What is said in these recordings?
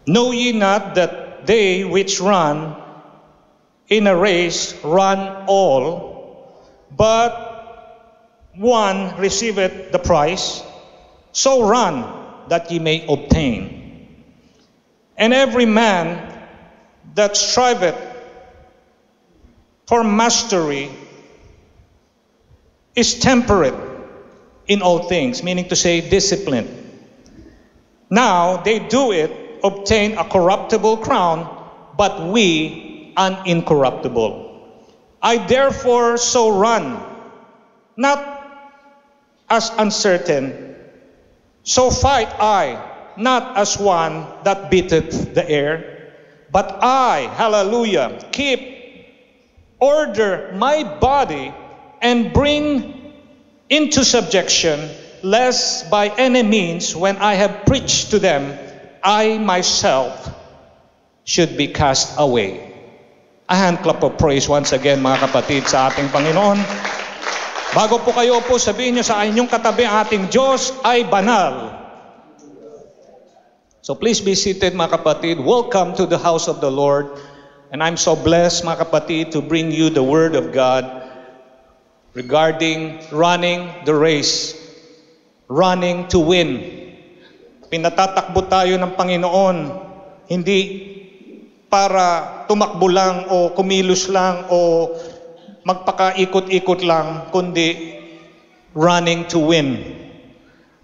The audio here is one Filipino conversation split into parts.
Know ye not that they which run in a race run all, but one receiveth the prize? So run that ye may obtain. And every man that striveth for mastery is temperate in all things, meaning to say disciplined. Now they do it, obtain a corruptible crown, but we an incorruptible. I therefore so run, not as uncertain, so fight I, not as one that beateth the air, but I, hallelujah, keep order my body and bring into subjection, lest by any means, when I have preached to them, I myself should be cast away. A hand clap of praise once again, mga kapatid, sa ating Panginoon. Bago po kayo po, sabihin nyo sa inyong katabi, ating Diyos ay banal. So please be seated, mga kapatid. Welcome to the house of the Lord. And I'm so blessed, mga kapatid, to bring you the Word of God regarding running the race, running to win. Pinatatakbo tayo ng Panginoon, hindi para tumakbo lang o kumilos lang o magpakaikot-ikot lang, kundi running to win.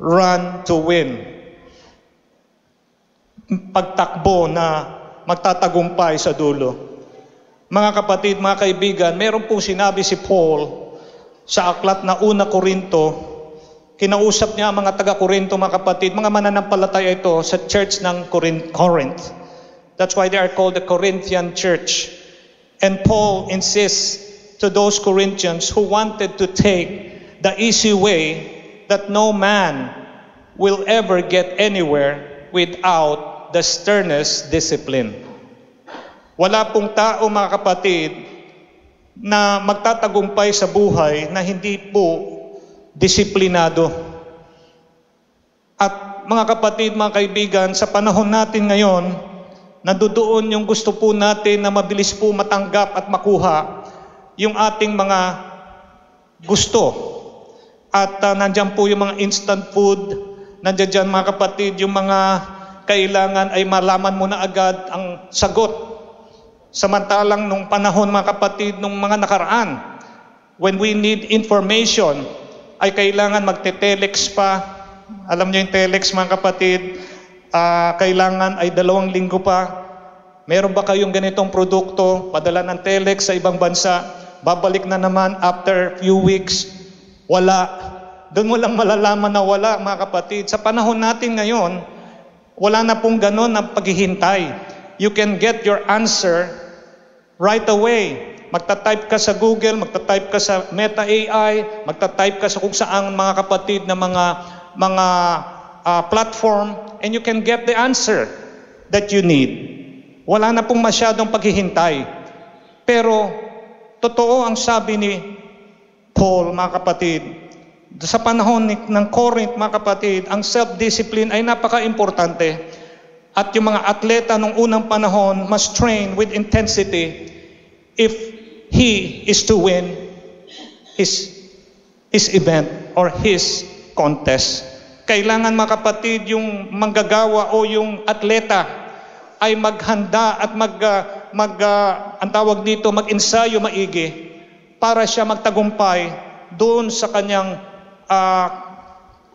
Run to win. Pagtakbo na magtatagumpay sa dulo. Mga kapatid, mga kaibigan, meron pong sinabi si Paul sa aklat na Una Korinto. Kinausap niya ang mga taga-Korinto, mga kapatid, mga mananampalataya ito sa church ng Corinth. That's why they are called the Corinthian church. And Paul insists to those Corinthians who wanted to take the easy way that no man will ever get anywhere without the sternest discipline. Wala pong tao, mga kapatid, na magtatagumpay sa buhay na hindi po disiplinado. At mga kapatid, mga kaibigan, sa panahon natin ngayon, nandoon yung gusto po natin na mabilis po matanggap at makuha yung ating mga gusto. At nandyan po yung mga instant food, nandyan dyan, mga kapatid, yung mga kailangan ay malaman mo na agad ang sagot. Samantalang nung panahon, mga kapatid, nung mga nakaraan, when we need information, ay kailangan magte-telex pa. Alam niyo yung telex, mga kapatid, kailangan ay 2 linggo pa. Meron ba kayong ganitong produkto? Padala ng telex sa ibang bansa, babalik na naman after few weeks. Wala. Doon mo lang malalaman na wala, mga kapatid. Sa panahon natin ngayon, wala na pong ganon na paghihintay. You can get your answer right away. Magta-type ka sa Google, magta-type ka sa Meta AI, magta-type ka sa kung saan, mga kapatid, na mga platform, and you can get the answer that you need. Wala na pong masyadong paghihintay. Pero totoo ang sabi ni Paul, mga kapatid, sa panahon ng Corinth, mga kapatid, ang self-discipline ay napaka-importante. At yung mga atleta nung unang panahon must train with intensity if he is to win his event or his contest. Kailangan, mga kapatid, yung manggagawa o yung atleta ay maghanda at ang tawag dito, mag-ensayo maigi para siya magtagumpay doon sa kanyang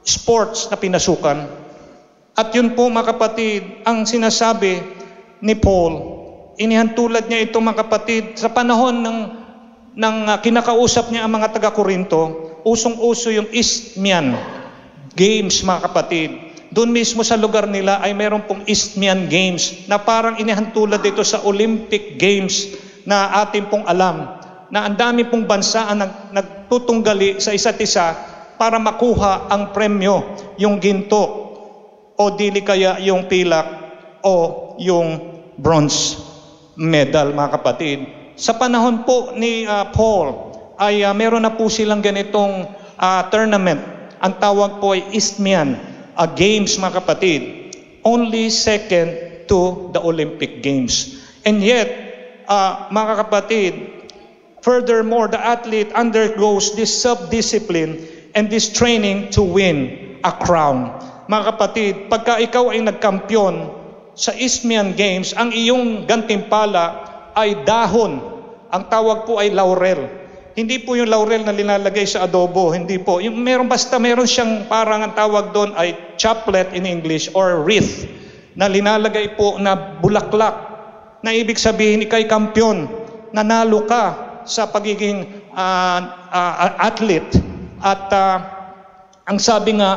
sports na pinasukan. At yun po, mga kapatid, ang sinasabi ni Paul, inihantulad niya ito, mga kapatid, sa panahon ng kinakausap niya ang mga taga-Korinto, usong-uso yung Isthmian Games, mga kapatid. Doon mismo sa lugar nila ay meron pong Isthmian Games na parang inihantulad dito sa Olympic Games na atin pong alam na ang dami pong bansa ang nagtutunggali sa isa't isa para makuha ang premyo, yung ginto o dili kaya yung pilak o yung bronze medal, mga kapatid. Sa panahon po ni Paul ay meron na po silang ganitong tournament. Ang tawag po ay Isthmian Games, mga kapatid. Only second to the Olympic Games. And yet, mga kapatid, furthermore, the athlete undergoes this self-discipline and this training to win a crown. Mga kapatid, pagka ikaw ay nagkampiyon sa Isthmian Games, ang iyong gantimpala ay dahon. Ang tawag po ay laurel. Hindi po yung laurel na linalagay sa adobo, hindi po. Yung meron siyang parang ang tawag doon ay chaplet in English or wreath na linalagay po na bulaklak na ibig sabihin ikay kampiyon, nanalo ka sa pagiging athlete. At ang sabi nga,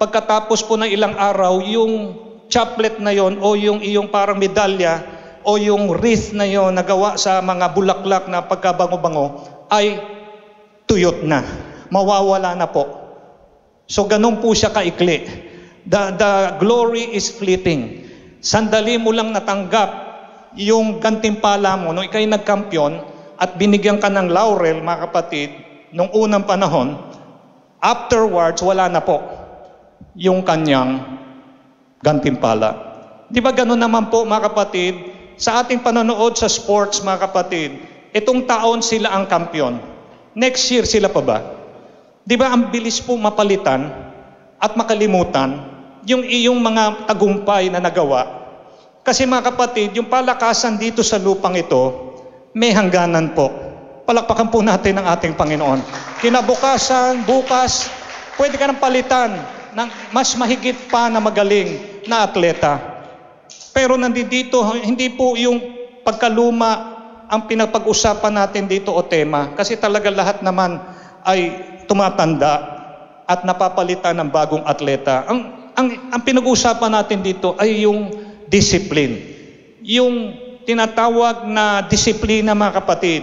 pagkatapos po ng ilang araw, yung chaplet na yon o yung iyong parang medalya o yung wreath na yon na gawa sa mga bulaklak na pagkabango-bango ay tuyot na. Mawawala na po. So ganun po siya kaikli. The glory is fleeting. Sandali mo lang natanggap yung gantimpala mo nung ikay nagkampiyon at binigyan ka ng laurel, mga kapatid, nung unang panahon, afterwards, wala na po yung kanyang gantimpala. Di ba ganun naman po, mga kapatid, sa ating panonood sa sports, mga kapatid, itong taon sila ang kampiyon. Next year sila pa ba? Di ba ang bilis po mapalitan at makalimutan yung iyong mga tagumpay na nagawa? Kasi mga kapatid, yung palakasan dito sa lupang ito, may hangganan po. Palakpakan po natin ang ating Panginoon. Kinabukasan, bukas, pwede ka nang palitan ng mas mahigit pa na magaling na atleta. Pero nandito, hindi po yung pagkaluma ang pinapag-usapan natin dito o tema. Kasi talaga lahat naman ay tumatanda at napapalitan ng bagong atleta. Ang pinag-usapan natin dito ay yung discipline. Yung tinatawag na disiplina, mga kapatid,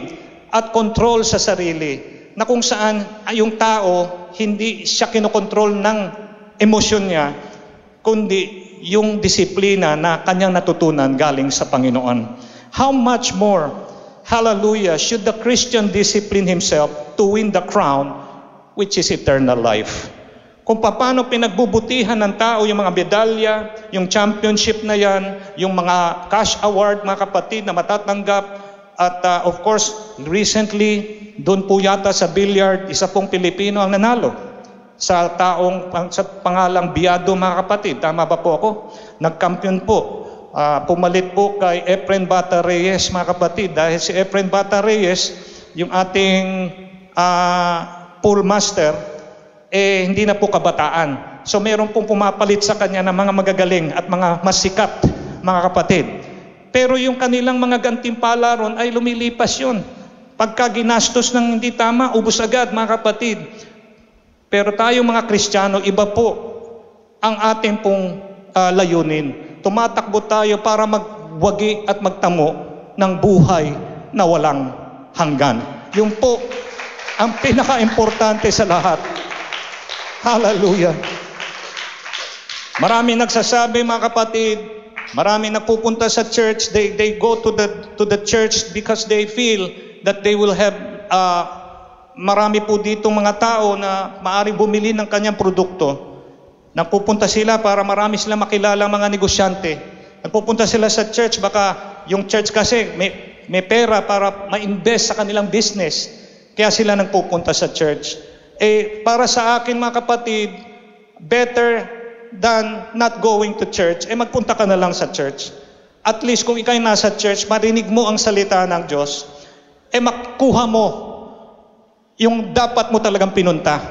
at control sa sarili, na kung saan yung tao, hindi siya kinokontrol ng emosyon niya, kundi yung disiplina na kanyang natutunan galing sa Panginoon. How much more, hallelujah, should the Christian discipline himself to win the crown, which is eternal life? Kung paano pinagbubutihan ng tao yung mga medalya, yung championship na yan, yung mga cash award, mga kapatid, na matatanggap. At of course, recently, doon po yata sa billiard, isa pong Pilipino ang nanalo sa pangalang Biado, mga kapatid. Tama ba po ako? Nagkampiyon po. Pumalit po kay Efren Bata Reyes, mga kapatid. Dahil si Efren Bata Reyes, yung ating pool master, hindi na po kabataan. So meron pong pumapalit sa kanya ng mga magagaling at mga masikat, mga kapatid. Pero yung kanilang mga gantimpala ron ay lumilipas yun. Pagka ginastos ng hindi tama, ubos agad, mga kapatid. Pero tayo mga Kristiyano, iba po ang ating pong layunin. Tumatakbo tayo para magwagi at magtamo ng buhay na walang hanggan. Yung po ang pinaka-importante sa lahat. Hallelujah. Marami nagsasabi, mga kapatid, marami nagpupunta sa church, they go to the church because they feel that they will have marami po dito mga tao na maaaring bumili ng kanyang produkto. Nagpupunta sila para marami sila makilala mga negosyante. Nagpupunta sila sa church, baka yung church kasi may pera para ma-invest sa kanilang business. Kaya sila nagpupunta sa church. Para sa akin, mga kapatid, better than not going to church, magpunta ka na lang sa church. At least kung ikay nasa church, marinig mo ang salita ng Diyos, makuha mo yung dapat mo talagang pinunta,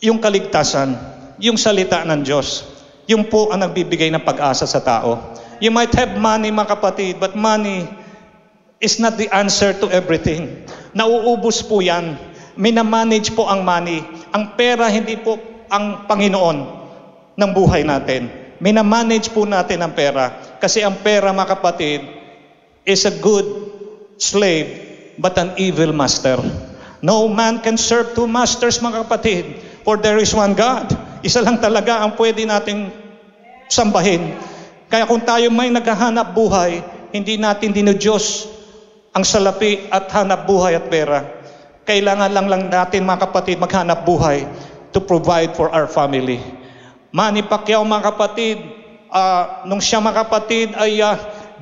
yung kaligtasan, yung salita ng Diyos. Yung po ang nagbibigay ng pag-asa sa tao. You might have money, mga kapatid, but money is not the answer to everything. Nauubos po yan. Minamanage po ang money. Ang pera hindi po ang Panginoon ng buhay natin. Minamanage po natin ang pera. Kasi ang pera, mga kapatid, is a good slave but an evil master. No man can serve two masters, mga kapatid, for there is one God. Isa lang talaga ang pwede nating sambahin. Kaya kung tayo may naghahanap buhay, hindi natin dinudiyos ang salapi at hanap buhay at pera. Kailangan lang natin, mga kapatid, maghanap buhay to provide for our family. Manny Pacquiao, mga kapatid, nung siya mga kapatid ay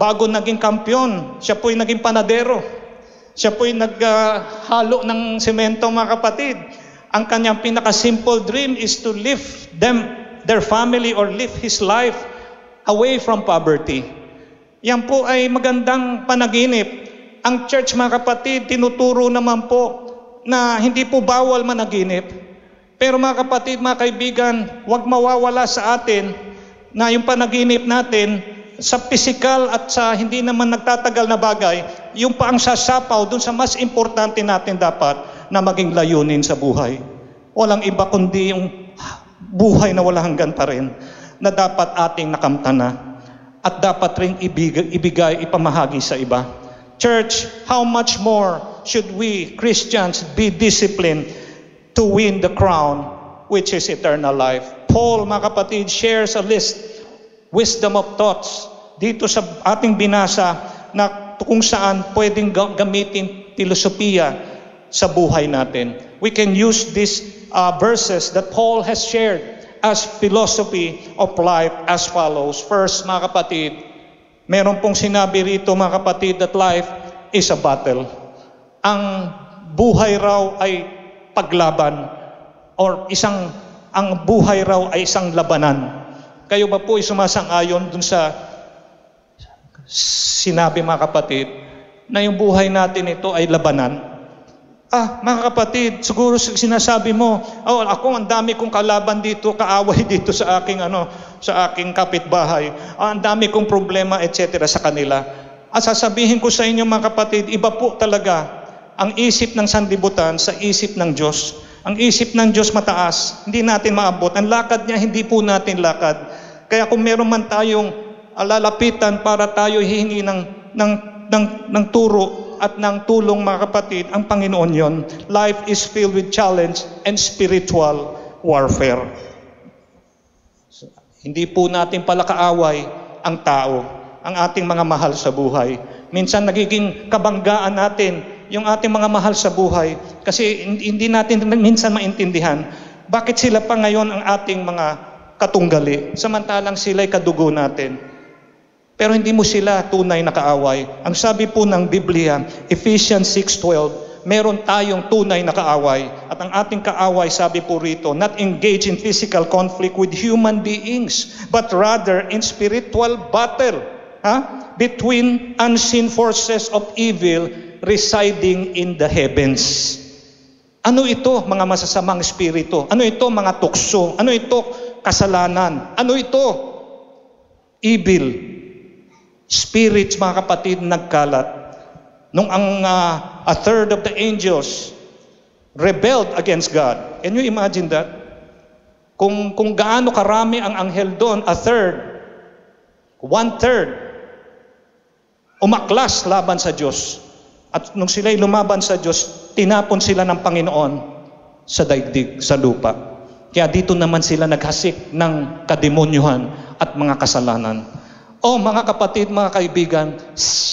bago naging kampiyon, siya po'y naging panadero. Siya po'y naghalo ng semento mga kapatid. Ang kanyang pinaka-simple dream is to lift their family or lift his life away from poverty. Yan po ay magandang panaginip. Ang church mga kapatid, tinuturo naman po na hindi po bawal managinip. Pero mga kapatid, mga kaibigan, huwag mawawala sa atin na yung panaginip natin sa pisikal at sa hindi naman nagtatagal na bagay, yung pa ang sasapaw dun sa mas importante natin dapat na maging layunin sa buhay. Walang iba kundi yung buhay na wala hanggan pa rin na dapat ating nakamtana at dapat ring ibigay, ipamahagi sa iba. Church, how much more should we Christians be disciplined to win the crown which is eternal life? Paul, mga kapatid, shares a list, wisdom of thoughts, dito sa ating binasa na kung saan pwedeng gamitin filosofiya sa buhay natin. We can use these verses that Paul has shared as philosophy of life as follows. First, mga kapatid, meron pong sinabi rito mga kapatid that life is a battle. Ang buhay raw ay paglaban or ang buhay raw ay isang labanan. Kayo ba po ay sumasang-ayon dun sa sinabi mga kapatid na yung buhay natin ito ay labanan? Mga kapatid, siguro sinasabi mo, ako ang dami kong kalaban dito, kaaway dito sa aking kapitbahay. Ang dami kong problema, etc. sa kanila. At sasabihin ko sa inyo mga kapatid, iba po talaga ang isip ng sanlibutan sa isip ng Diyos. Ang isip ng Diyos mataas, hindi natin maabot. Ang lakad niya, hindi po natin lakad. Kaya kung meron man tayong lalapitan para tayo hihingi ng turo at ng tulong mga kapatid, ang Panginoon yon. Life is filled with challenge and spiritual warfare. Hindi po natin pala kaaway ang tao, ang ating mga mahal sa buhay. Minsan nagiging kabanggaan natin yung ating mga mahal sa buhay kasi hindi natin minsan maintindihan bakit sila pa ngayon ang ating mga katunggali samantalang sila'y kadugo natin. Pero hindi mo sila tunay na kaaway. Ang sabi po ng Biblia, Ephesians 6:12, meron tayong tunay na kaaway. At ang ating kaaway, sabi po rito, not engage in physical conflict with human beings, but rather in spiritual battle between unseen forces of evil residing in the heavens. Ano ito, mga masasamang espiritu? Ano ito, mga tukso? Ano ito, kasalanan? Ano ito, evil spirits, mga kapatid, nagkalat. Nung a third of the angels rebelled against God. Can you imagine that? Kung gaano karami ang anghel doon, one-third, umaklas laban sa Diyos. At nung sila'y lumaban sa Diyos, tinapon sila ng Panginoon sa daigdig, sa lupa. Kaya dito naman sila naghasik ng kademonyuhan at mga kasalanan. Mga kapatid, mga kaibigan,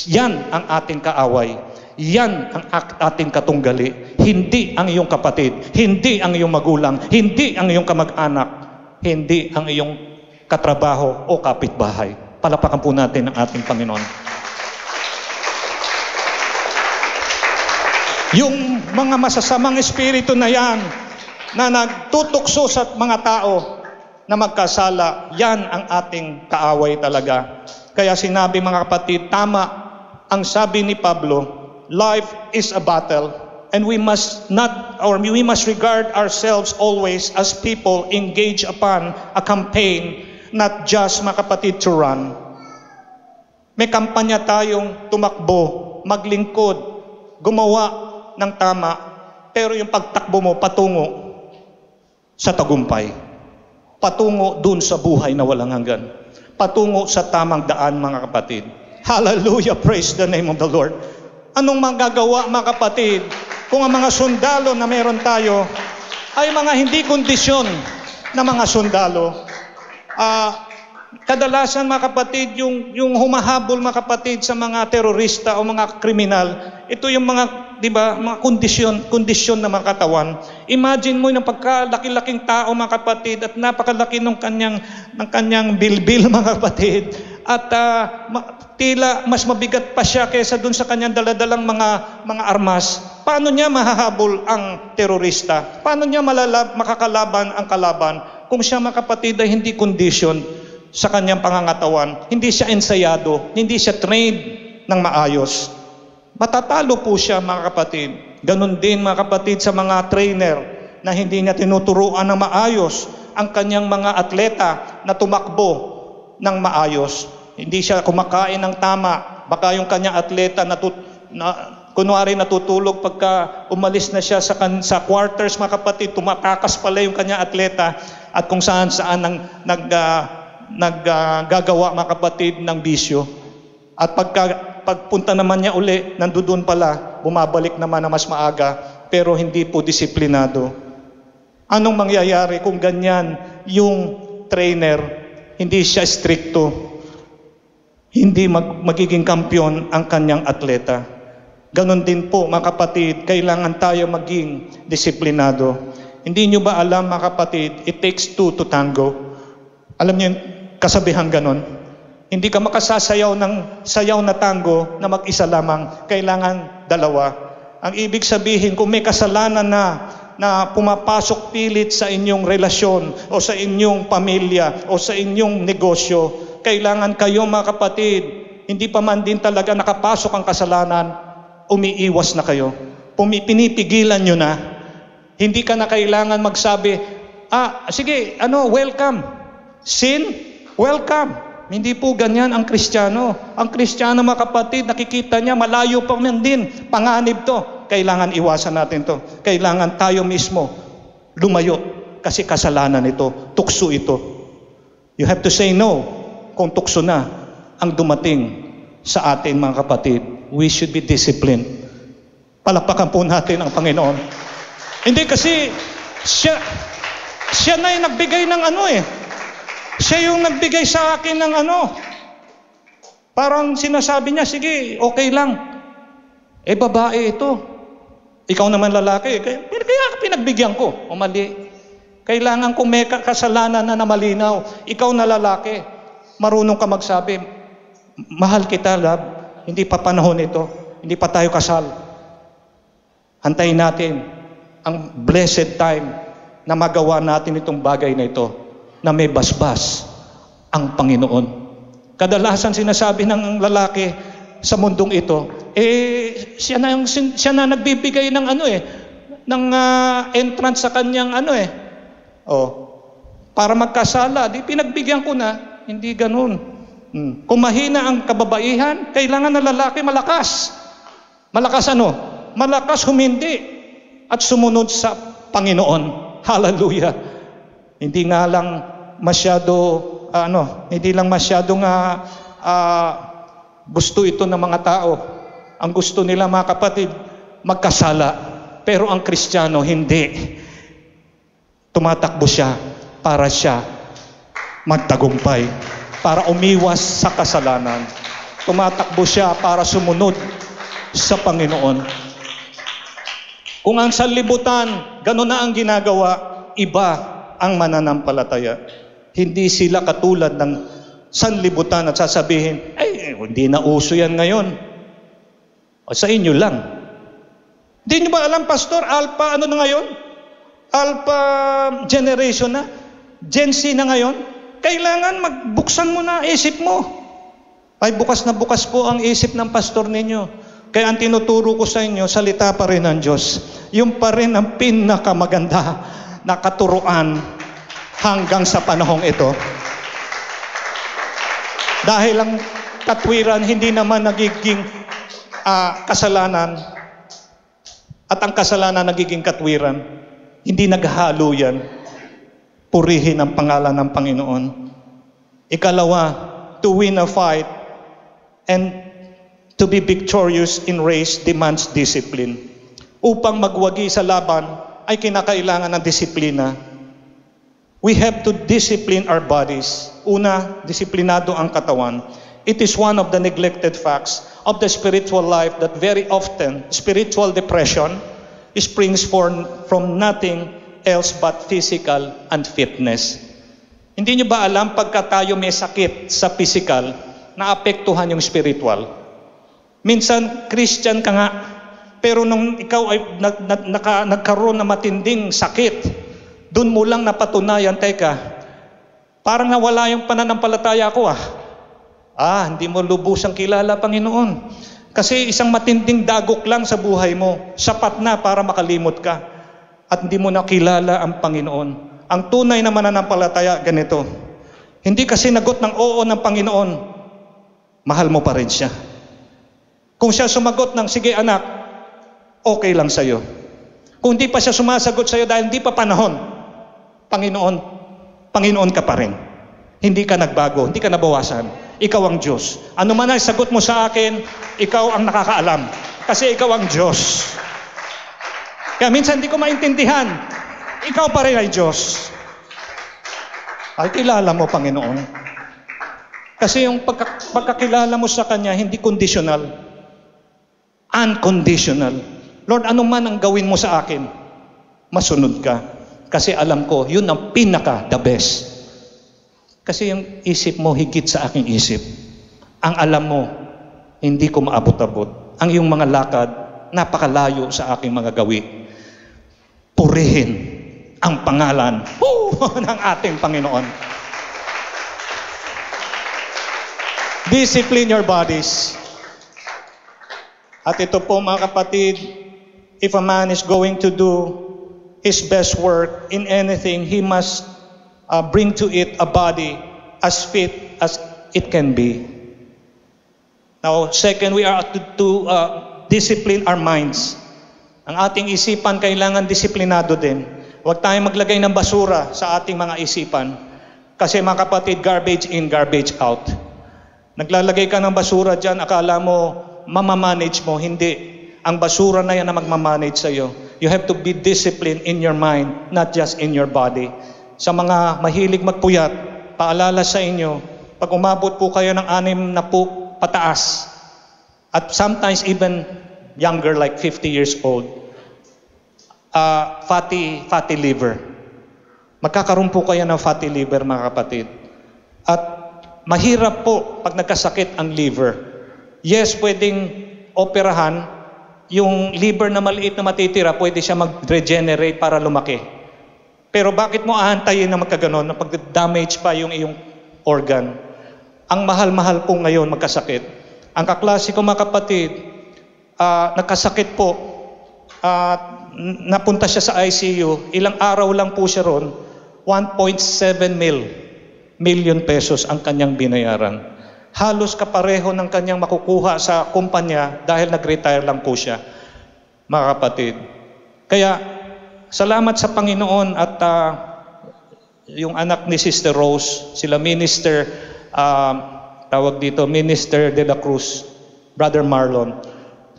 yan ang ating kaaway. Yan ang ating katunggali. Hindi ang iyong kapatid, hindi ang iyong magulang, hindi ang iyong kamag-anak, hindi ang iyong katrabaho o kapitbahay. Palapakan po natin ang ating Panginoon. Yung mga masasamang espiritu na yan, na nagtutukso sa mga tao, na magkasala, yan ang ating kaaway talaga. Kaya sinabi mga kapatid, tama ang sabi ni Pablo, life is a battle and we must regard ourselves always as people engaged upon a campaign, not just mga kapatid to run. May kampanya tayong tumakbo, maglingkod, gumawa ng tama, pero yung pagtakbo mo patungo sa tagumpay. Patungo dun sa buhay na walang hanggan. Patungo sa tamang daan, mga kapatid. Hallelujah, praise the name of the Lord. Anong magagawa, mga kapatid, kung ang mga sundalo na meron tayo ay mga hindi kondisyon na mga sundalo? Kadalasan, mga kapatid, yung humahabol, mga kapatid, sa mga terorista o mga kriminal, ito yung mga di ba, mga kondisyon ng mga katawan. Imagine mo yung pagkalaki-laking tao, mga kapatid, at napakalaki ng kanyang bilbil, mga kapatid. At tila mas mabigat pa siya kaysa dun sa kanyang daladalang mga armas. Paano niya mahahabol ang terorista? Paano niya makakalaban ang kalaban kung siya, mga kapatid, ay hindi condition sa kanyang pangangatawan, hindi siya ensayado, hindi siya trained ng maayos? Matatalo po siya, mga kapatid. Ganon din, mga kapatid, sa mga trainer na hindi niya tinuturuan ng maayos ang kanyang mga atleta na tumakbo ng maayos. Hindi siya kumakain ng tama. Baka yung kanyang atleta kunwari natutulog pagka umalis na siya sa quarters, mga kapatid, tumatakas pala yung kanyang atleta at kung saan-saan naggagawa, mga kapatid, ng bisyo. At pagpunta naman niya uli, nandoon pala, bumabalik naman na mas maaga, pero hindi po disiplinado. Anong mangyayari kung ganyan yung trainer, hindi siya stricto? Hindi magiging kampiyon ang kanyang atleta. Ganon din po, mga kapatid, kailangan tayo maging disiplinado. Hindi nyo ba alam, mga kapatid, it takes two to tango? Alam niyo yung kasabihan ganon? Hindi ka makasasayaw ng sayaw na tango na mag-isa lamang. Kailangan dalawa. Ang ibig sabihin, kung may kasalanan na pumapasok pilit sa inyong relasyon o sa inyong pamilya o sa inyong negosyo, kailangan kayo, mga kapatid, hindi pa man din talaga nakapasok ang kasalanan, umiiwas na kayo. Pinipigilan nyo na. Hindi ka na kailangan magsabi, sige, welcome. Sin, welcome. Hindi po ganyan ang Kristiyano. Ang Kristiyano, mga kapatid, nakikita niya, malayo pa man din, panganib to. Kailangan iwasan natin to. Kailangan tayo mismo lumayo kasi kasalanan ito, tukso ito. You have to say no kung tukso na ang dumating sa atin, mga kapatid. We should be disciplined. Palakpakan po natin ang Panginoon. Hindi kasi siya na yung nagbigay ng siya yung nagbigay sa akin ng parang sinasabi niya, sige, okay lang. Babae ito. Ikaw naman lalaki. Kaya pinagbigyan ko. O mali. Kailangan kung may kasalanan na malinaw, ikaw na lalaki, marunong ka magsabi, mahal kita, love. Hindi pa panahon ito. Hindi pa tayo kasal. Hantayin natin ang blessed time na magawa natin itong bagay na ito, na may basbas ang Panginoon. Kadalasan sinasabi ng lalaki sa mundong ito, siya na nagbibigay ng ng entrance sa kanyang para magkasala, di pinagbigyan ko na. Hindi ganun. Kung mahina ang kababaihan, kailangan na lalaki malakas. Malakas Malakas humindi at sumunod sa Panginoon. Hallelujah. Hindi nga lang masyado, hindi lang masyadong gusto ito ng mga tao. Ang gusto nila, mga kapatid, magkasala. Pero ang Kristiyano, hindi. Tumatakbo siya para siya magtagumpay, para umiwas sa kasalanan. Tumatakbo siya para sumunod sa Panginoon. Kung ang sanlibutan, gano'n na ang ginagawa, iba ang mananampalataya. Hindi sila katulad ng sanlibutan at sasabihin, hindi na uso yan ngayon. O sa inyo lang. Hindi nyo ba alam, Pastor, Alpha na ngayon? Alpha generation na? Gen Z na ngayon? Kailangan magbuksan mo na isip mo. Ay, bukas na bukas po ang isip ng pastor ninyo. Kaya ang tinuturo ko sa inyo, salita pa rin ng Diyos. Yung pa rin ang pinakamaganda na katuruan hanggang sa panahong ito. Dahil ang katwiran hindi naman nagiging kasalanan at ang kasalanan nagiging katwiran. Hindi naghahalo yan. Purihin ang pangalan ng Panginoon. Ikalawa, to win a fight and to be victorious in race demands discipline. Upang magwagi sa laban ay kinakailangan ng disiplina. We have to discipline our bodies. Una, disiplinado ang katawan. It is one of the neglected facts of the spiritual life that very often spiritual depression springs from nothing else but physical unfitness. Hindi nyo ba alam pagka tayo may sakit sa physical, naapektuhan yung spiritual? Minsan, Christian ka nga, pero nung ikaw ay nagkaroon na matinding sakit, dun mo lang napatunayan, teka, parang nawala yung pananampalataya ko hindi mo lubusang kilala, Panginoon. Kasi isang matinding dagok lang sa buhay mo, sapat na para makalimot ka. At hindi mo nakilala ang Panginoon. Ang tunay na mananampalataya, ganito. Hindi kasi nagot ng oo ng Panginoon, mahal mo pa rin siya. Kung siya sumagot ng, sige anak, okay lang sa'yo. Kung hindi pa siya sumasagot sa'yo dahil hindi pa panahon, Panginoon ka pa rin. Hindi ka nagbago, hindi ka nabawasan. Ikaw ang Diyos. Ano man ang sagot mo sa akin, ikaw ang nakakaalam. Kasi ikaw ang Diyos. Kaya minsan hindi ko maintindihan. Ikaw pa rin ay Diyos. Ay, kilala mo, Panginoon. Kasi yung pagkakilala mo sa Kanya, hindi conditional. Unconditional. Lord, ano man ang gawin mo sa akin, masunod ka. Kasi alam ko, yun ang the best. Kasi yung isip mo higit sa aking isip. Ang alam mo, hindi ko maabot-abot. Ang iyong mga lakad, napakalayo sa aking mga gawi. Purihin ang pangalan ng ating Panginoon. Discipline your bodies. At ito po mga kapatid, if a man is going to do his best work in anything, he must bring to it a body as fit as it can be. Now, second, we are to discipline our minds. Ang ating isipan kailangan disiplinado din. Huwag tayong maglagay ng basura sa ating mga isipan. Kasi mga kapatid, garbage in, garbage out. Naglalagay ka ng basura dyan, akala mo, mamamanage mo. Hindi. Ang basura na yan na magmamanage sa'yo. You have to be disciplined in your mind, not just in your body. Sa mga mahilig magpuyat, paalala sa inyo, pag umabot po kayo ng 60 pataas, at sometimes even younger, like 50 years old, fatty liver. Magkakaroon po kayo ng fatty liver, mga kapatid. At mahirap po pag nagkasakit ang liver. Yes, pwedeng operahan, yung liver na maliit na matitira, pwede siya mag-regenerate para lumaki. Pero bakit mo aantayin na magkaganon, na pag-damage pa yung iyong organ? Ang mahal-mahal po ngayon magkasakit. Ang kaklase ko mga kapatid, nagkasakit po, napunta siya sa ICU, ilang araw lang po siya ron, 1.7 million pesos ang kanyang binayaran. Halos kapareho ng kanyang makukuha sa kumpanya dahil nag-retire lang po siya, mga kapatid. Kaya, salamat sa Panginoon at yung anak ni Sister Rose, sila Minister, Minister de la Cruz, Brother Marlon,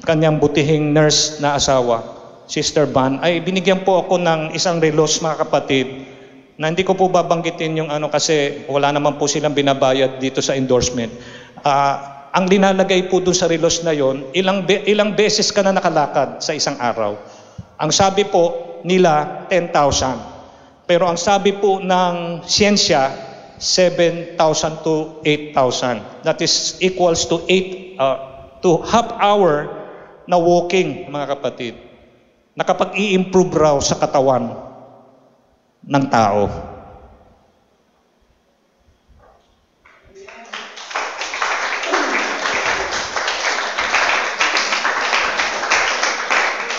kanyang butihing nurse na asawa, Sister Van, ay binigyan po ako ng isang relos, mga kapatid, na hindi ko po babanggitin yung kasi wala naman po silang binabayad dito sa endorsement. Ang linalagay po dun sa relos na yon, ilang beses ka na nakalakad sa isang araw. Ang sabi po nila, 10,000. Pero ang sabi po ng siyensya, 7,000 to 8,000. That is equals to half hour na walking, mga kapatid. Nakapag-i-improve raw sa katawan ng tao.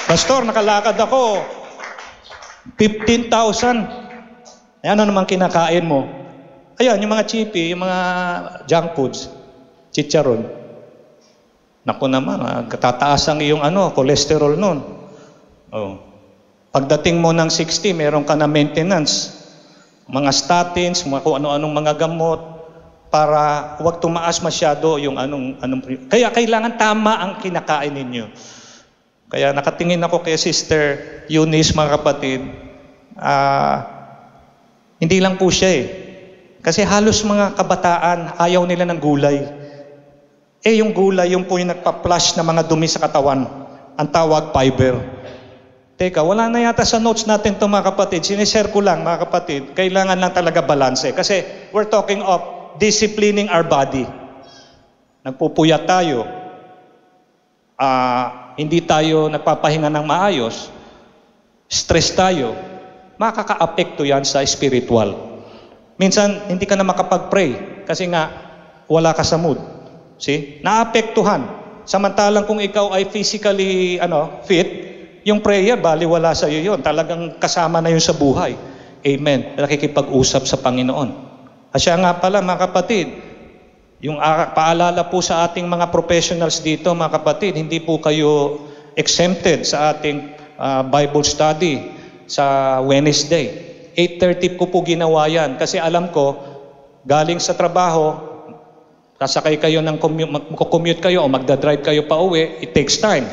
Pastor, nakalakad ako. 15,000. Ayan, ano naman kinakain mo? Ayan, yung mga chippy, yung mga junk foods. Chicharon. Naku naman, tataas ang iyong cholesterol nun. Oh. Pagdating mo ng 60, meron ka na maintenance. Mga statins, kung ano-anong mga gamot, para huwag tumaas masyado yung Kaya kailangan tama ang kinakain ninyo. Kaya nakatingin ako kay Sister Eunice, mga kapatid. Hindi lang po siya Kasi halos mga kabataan, ayaw nila ng gulay. Yung gulay, yung po yung nagpa-flush na mga dumi sa katawan. Ang tawag fiber. Teka, wala na yata sa notes natin ito mga kapatid. Sinishare ko lang mga kapatid. Kailangan lang talaga balanse. Kasi we're talking of disciplining our body. Nagpupuyat tayo. Hindi tayo nagpapahinga ng maayos. Stress tayo. Makaka-apekto yan sa spiritual. Minsan, hindi ka na makapag-pray. Kasi nga, wala ka sa mood. See? Naapektuhan. Samantalang kung ikaw ay physically fit, yung prayer, baliwala sa iyo yun. Talagang kasama na yun sa buhay. Amen. Nakikipag-usap sa Panginoon. Asya nga pala mga kapatid, yung paalala po sa ating mga professionals dito mga kapatid, hindi po kayo exempted sa ating Bible study sa Wednesday. 8:30 ko po ginawa yan kasi alam ko, galing sa trabaho, sasakay kayo ng commute kayo o magdadrive kayo pa uwi, it takes time.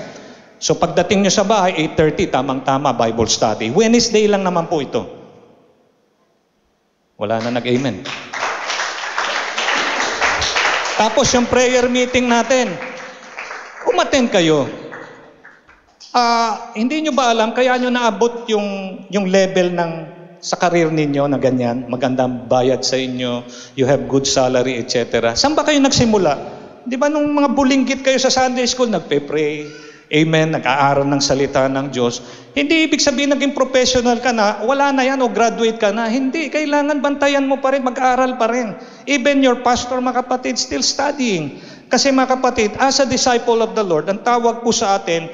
So pagdating nyo sa bahay, 8:30, tamang-tama, Bible study. Wednesday lang naman po ito. Wala na nag-amen. Tapos yung prayer meeting natin, umattend kayo. Hindi nyo ba alam, kaya nyo naabot yung level sa career ninyo na ganyan, magandang bayad sa inyo, you have good salary, etc. Saan ba kayo nagsimula? Di ba nung mga bulinggit kayo sa Sunday school, nagpe-pray, amen, nag-aaral ng salita ng Diyos. Hindi ibig sabihin naging professional ka na, wala na yan o graduate ka na. Hindi, kailangan bantayan mo pa rin, mag-aaral pa rin. Even your pastor, mga kapatid, still studying. Kasi mga kapatid, as a disciple of the Lord, ang tawag po sa atin,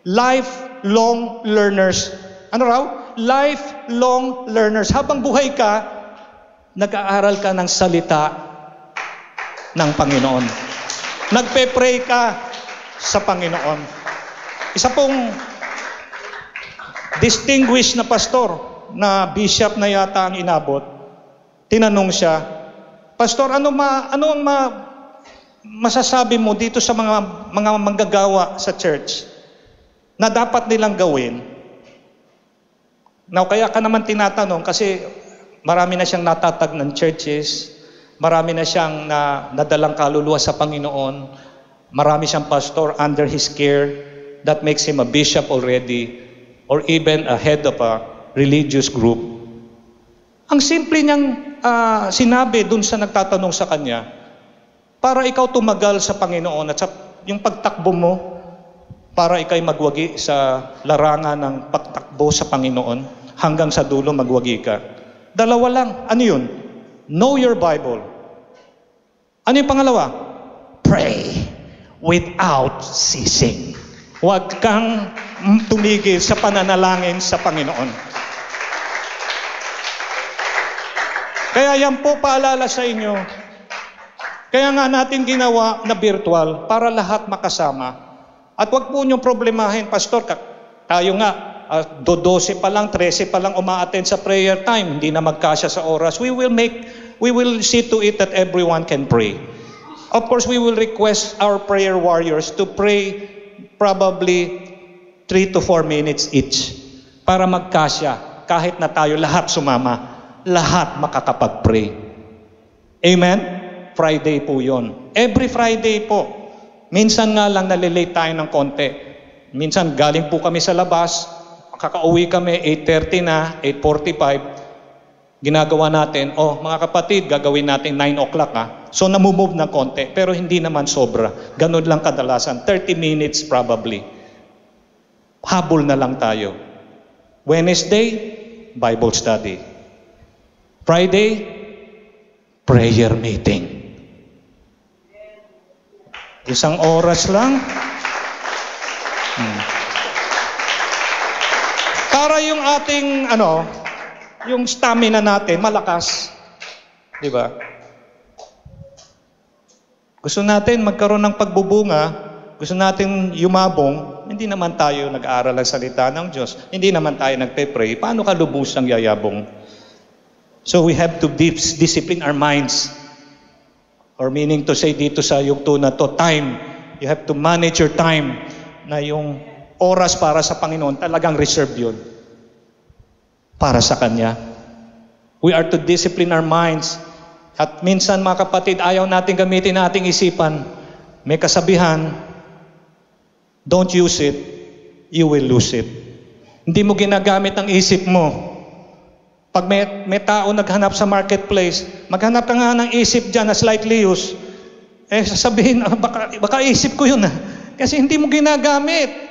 lifelong learners. Ano raw? Lifelong learners. Habang buhay ka, nag-aaral ka ng salita ng Panginoon. Nagpe-pray ka sa Panginoon. Isa pong distinguished na pastor na bishop na yata ang inabot, tinanong siya, Pastor, ano ang masasabi mo dito sa mga manggagawa sa church na dapat nilang gawin? Now, kaya ka naman tinatanong kasi marami na siyang natatag ng churches, marami na siyang nadalang kaluluwa sa Panginoon, marami siyang pastor under his care that makes him a bishop already or even a head of a religious group. Ang simple niyang sinabi dun sa nagtatanong sa kanya, para ikaw tumagal sa Panginoon at sa yung pagtakbo mo, para ikay magwagi sa larangan ng pagtakbo sa Panginoon, hanggang sa dulo magwagi ka. Dalawa lang. Ano yun? Know your Bible. Ano yung pangalawa? Pray without ceasing. Huwag kang tumigil sa pananalangin sa Panginoon. Kaya yan po paalala sa inyo. Kaya nga natin ginawa na virtual para lahat makasama. At huwag po niyong problemahin, Pastor, tayo nga, 12 pa lang, 13 pa lang umaattend sa prayer time, hindi na magkasya sa oras. We will see to it that everyone can pray. Of course, we will request our prayer warriors to pray probably 3 to 4 minutes each para magkasya. Kahit na tayo lahat sumama, lahat makakapag-pray. Amen? Friday po yon. Every Friday po. Minsan nga lang nalilate tayo ng konti. Minsan galing po kami sa labas, kakauwi kami 8:30 na, 8:45. Ginagawa natin, mga kapatid, gagawin natin 9 o'clock . So namumove ng konti, pero hindi naman sobra. Ganun lang kadalasan, 30 minutes probably. Habol na lang tayo. Wednesday, Bible study. Friday, prayer meeting. Isang oras lang. Para yung ating, yung stamina natin, malakas. Di ba? Gusto natin magkaroon ng pagbubunga, gusto natin yumabong, hindi naman tayo nag-aaral ng salita ng Diyos, hindi naman tayo nagpe-pray, paano ka lubusang yayabong? So we have to discipline our minds. Or meaning to say dito sa yugto na to, time. You have to manage your time na yung oras para sa Panginoon, talagang reserve yun para sa Kanya. We are to discipline our minds. At minsan mga kapatid, ayaw natin gamitin ating isipan. May kasabihan, don't use it, you will lose it. Hindi mo ginagamit ang isip mo. Pag may tao naghanap sa marketplace, maghanap ka nga ng isip dyan na slightly used, sasabihin, baka isip ko yun. Kasi hindi mo ginagamit.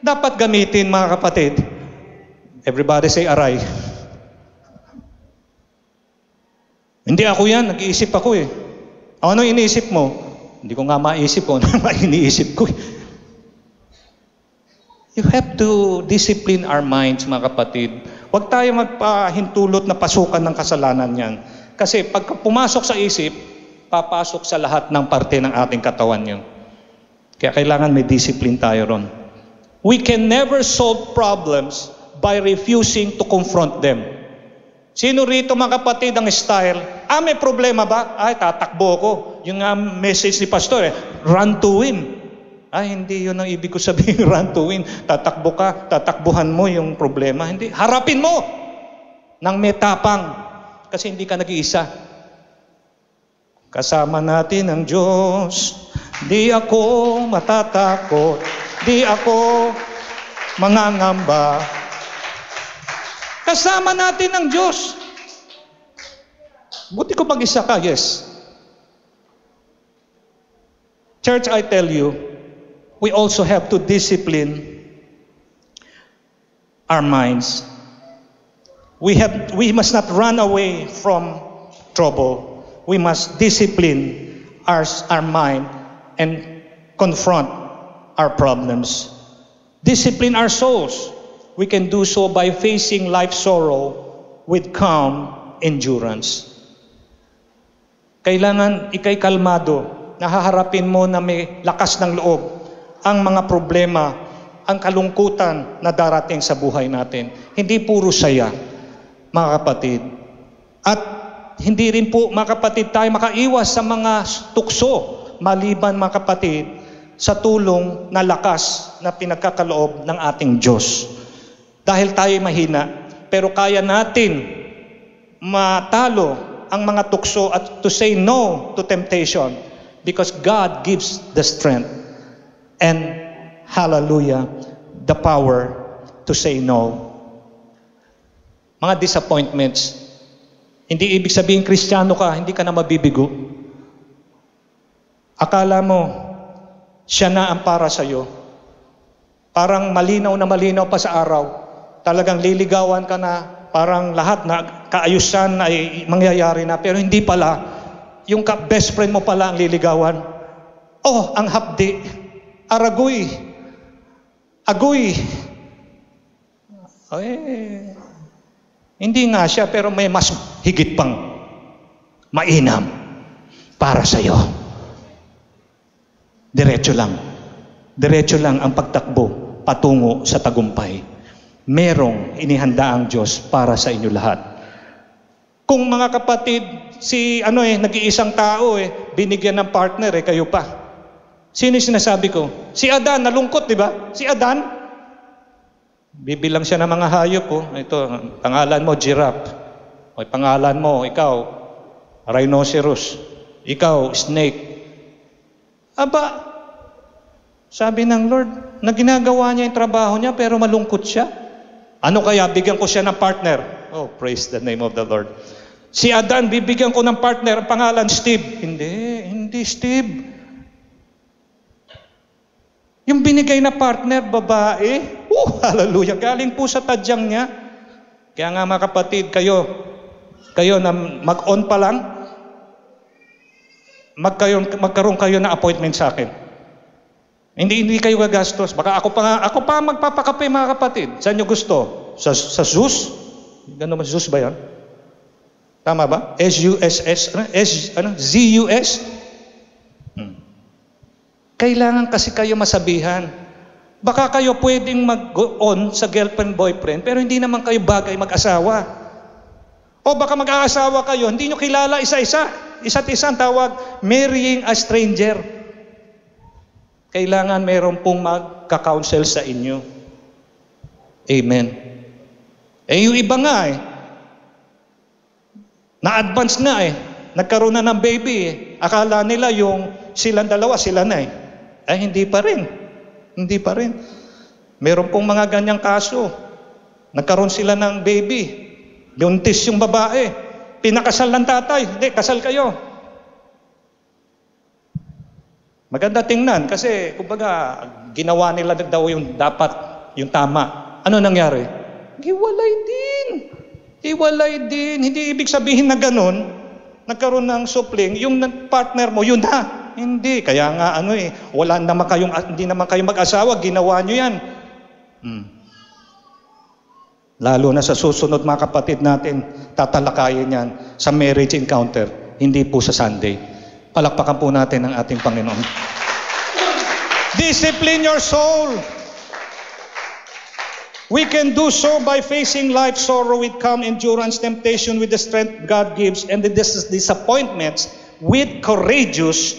Dapat gamitin, mga kapatid. Everybody say aray. Hindi ako yan, nag-iisip ako eh. Ano iniisip mo? Hindi ko nga maisip ko, ano iniisip ko eh. You have to discipline our minds, mga kapatid. Huwag tayo magpahintulot na pasukan ng kasalanan yan. Kasi pag pumasok sa isip, papasok sa lahat ng parte ng ating katawan yun. Kaya kailangan may discipline tayo ron. We can never solve problems by refusing to confront them. Sino rito, mga kapatid, ang style? May problema ba? Tatakbo ko. Yung message ni pastor, run to win. Hindi yun ang ibig ko sabihin, run to win. Tatakbo ka, tatakbuhan mo yung problema. Hindi, harapin mo ng may tapang. Kasi hindi ka nag-iisa. Kasama natin ang Diyos. Di ako matatakot. Di ako mangangamba. Kasama natin ang Diyos. Buti ko pag-isa ka, yes. Church, I tell you, we also have to discipline our minds. We must not run away from trouble. We must discipline our mind and confront our problems. Discipline our souls. We can do so by facing life's sorrow with calm endurance. Kailangan ikay kalmado, nahaharapin mo na may lakas ng loob ang mga problema, ang kalungkutan na darating sa buhay natin. Hindi puro saya, mga kapatid. At hindi rin po, mga kapatid, tayo makaiwas sa mga tukso, maliban, mga kapatid, sa tulong na lakas na pinagkakaloob ng ating Diyos. Dahil tayo mahina, pero kaya natin matalo ang mga tukso at to say no to temptation because God gives the strength and, hallelujah, the power to say no. Mga disappointments, hindi ibig sabihin Kristiyano ka, hindi ka na mabibigo. Akala mo, siya na ang para sa'yo. Parang malinaw na malinaw pa sa araw. Talagang liligawan ka na, parang lahat na kaayusan ay mangyayari na. Pero hindi pala. Yung best friend mo pala ang liligawan. Ang hapdi. Aragoy. Agoy. Hindi nga siya, pero may mas higit pang mainam para sa'yo. Diretso lang. Diretso lang ang pagtakbo patungo sa tagumpay. Merong inihanda ang Diyos para sa inyo lahat. Kung mga kapatid, nag-iisang tao binigyan ng partner kayo pa. Sino yung sinasabi ko? Si Adan, nalungkot, di ba? Si Adan, bibilang siya ng mga hayop. Ito, pangalan mo, giraffe. O pangalan mo, ikaw, rhinoceros. Ikaw, snake. Sabi ng Lord, na ginagawa niya yung trabaho niya pero malungkot siya. Ano kaya, bigyan ko siya ng partner? Praise the name of the Lord. Si Adan, bibigyan ko ng partner, ang pangalan Steve. Hindi Steve. Yung binigay na partner, babae. Hallelujah, galing po sa tadyang niya. Kaya nga mga kapatid, kayo na mag-on pa lang, magkaroon kayo na appointment sa akin. Hindi kayo gagastos. Baka ako pa magpapakape, mga kapatid. Saan nyo gusto? Sa Zeus? Gano'n ba? Zeus ba yan? Tama ba? S-U-S-S? Z-U-S? Kailangan kasi kayo masabihan. Baka kayo pwedeng mag-on sa girlfriend-boyfriend, pero hindi naman kayo bagay mag-asawa. O baka mag-aasawa kayo, hindi nyo kilala isa-isa. Isa't isang tawag, marrying a stranger. Kailangan meron pong magka-counsel sa inyo. Amen. Yung iba nga na-advance na nagkaroon na ng baby Akala nila yung silang dalawa, sila na Ay, hindi pa rin. Hindi pa rin. Meron pong mga ganyang kaso. Nagkaroon sila ng baby. Buntis yung babae. Pinakasal ng tatay. Hindi, kasal kayo. Maganda tingnan kasi, kumbaga, ginawa nila daw yung dapat, yung tama. Ano nangyari? Hiwalay din. Hiwalay din. Hindi ibig sabihin na ganun, nagkaroon ng supling, yung partner mo, yun na. Hindi. Kaya nga, hindi naman kayong mag-asawa, ginawa nyo yan. Lalo na sa susunod, mga kapatid natin, tatalakayin yan sa marriage encounter, hindi po sa Sunday. Palakpakan po natin ang ating Panginoon. Discipline your soul. We can do so by facing life's sorrow with calm endurance, temptation with the strength God gives, and the disappointments with courage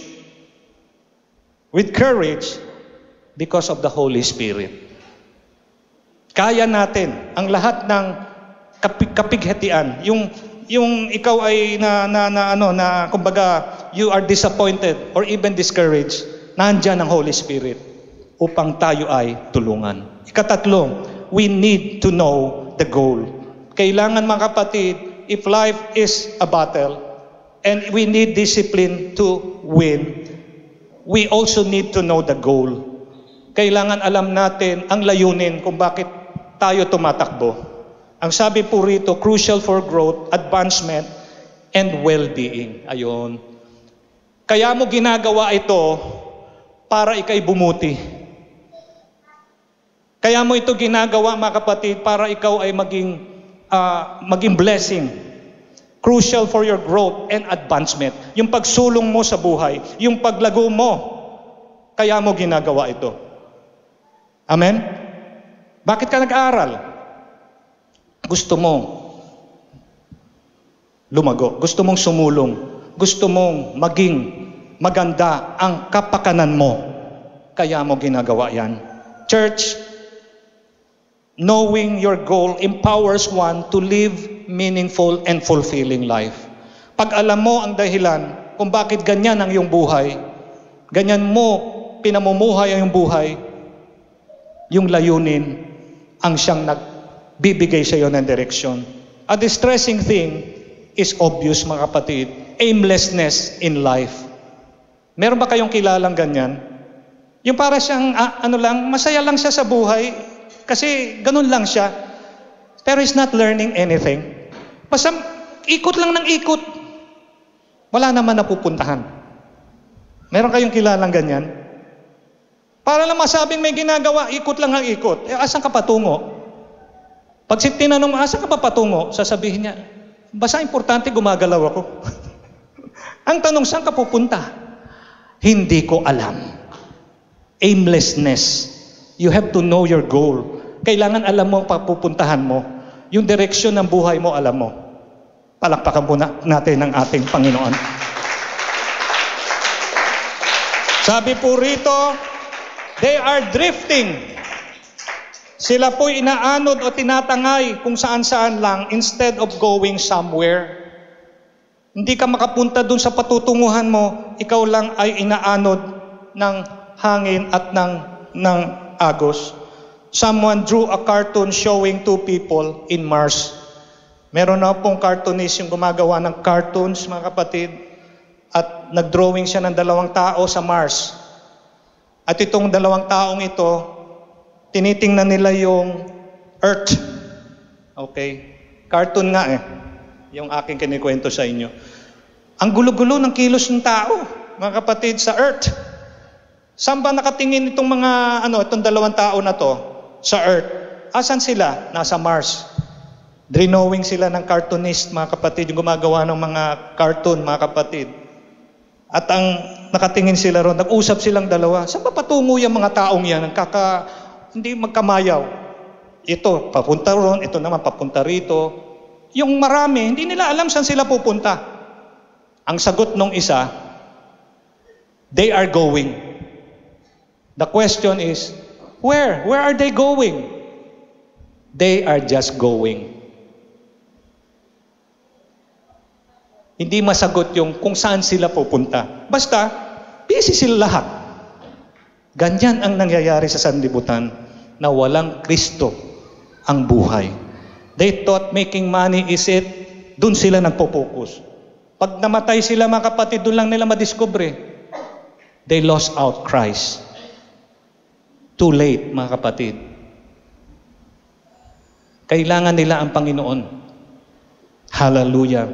because of the Holy Spirit. Kaya natin ang lahat ng kapighatian. Yung ikaw ay kumbaga you are disappointed or even discouraged, nandiyan ang Holy Spirit upang tayo ay tulungan. Ikatatlo, we need to know the goal. Kailangan, mga kapatid, if life is a battle and we need discipline to win, we also need to know the goal. Kailangan alam natin ang layunin kung bakit tayo tumatakbo. Ang sabi po rito, crucial for growth, advancement, and well-being. Ayun. Kaya mo ginagawa ito para ikay bumuti. Kaya mo ito ginagawa, mga kapatid, para ikaw ay maging blessing. Crucial for your growth and advancement. Yung pagsulong mo sa buhay, yung paglago mo, kaya mo ginagawa ito. Amen? Bakit ka nag-aaral? Gusto mo lumago. Gusto mong sumulong. Gusto mong maging maganda ang kapakanan mo. Kaya mo ginagawa yan. Church, knowing your goal empowers one to live meaningful and fulfilling life. Pag alam mo ang dahilan kung bakit ganyan ang iyong buhay, ganyan mo pinamumuhay ang iyong buhay, yung layunin ang siyang nagbibigay sa iyo ng direksyon. A distressing thing is obvious, mga kapatid, aimlessness in life. Meron ba kayong kilalang ganyan? Yung para siyang, masaya lang siya sa buhay, kasi ganun lang siya. Pero he's not learning anything. Basta ikot lang ng ikot. Wala naman napupuntahan. Meron kayong kilalang ganyan? Para lang masabing may ginagawa, ikot lang ang ikot. Asan ka patungo? Pag tinanong mo, asan ka pa patungo? Sasabihin niya, basta importante gumagalaw ako. Ang tanong, saan ka pupunta? Hindi ko alam. Aimlessness. You have to know your goal. Kailangan alam mo ang papupuntahan mo. Yung direksyon ng buhay mo, alam mo. Palakpakan po natin ang ating Panginoon. Sabi po rito, they are drifting. Sila po'y inaanod o tinatangay kung saan-saan lang instead of going somewhere. Hindi ka makapunta dun sa patutunguhan mo, ikaw lang ay inaanod ng hangin at ng agos. Someone drew a cartoon showing two people in Mars. Meron na pong cartoonist yung gumagawa ng cartoons, mga kapatid, at nagdrawing siya ng 2 tao sa Mars. At itong 2 taong ito, tinitingnan nila yung Earth. Okay? Cartoon nga yung aking kinikwento sa inyo. Ang gulo-gulo ng kilos ng tao, mga kapatid, sa Earth. Saan ba nakatingin itong itong 2 tao na to sa Earth? Asan sila? Nasa Mars. Drawing sila ng cartoonist, mga kapatid, yung gumagawa ng mga cartoon, mga kapatid. At ang nakatingin sila ron, nag-usap silang 2. Saan ba patungo yung mga taong yan? Hindi magkamayaw. Ito, papunta ron, ito naman papunta rito. Yung marami, hindi nila alam saan sila pupunta. Ang sagot nung isa, they are going. The question is, where? Where are they going? They are just going. Hindi masagot yung kung saan sila pupunta. Basta, busy sila lahat. Ganyan ang nangyayari sa sanlibutan na walang Kristo ang buhay. They thought making money is it, dun sila nagpo-focus. Pag namatay sila mga kapatid, dun lang nila madiskubre. They lost out Christ. Too late mga kapatid. Kailangan nila ang Panginoon. Hallelujah.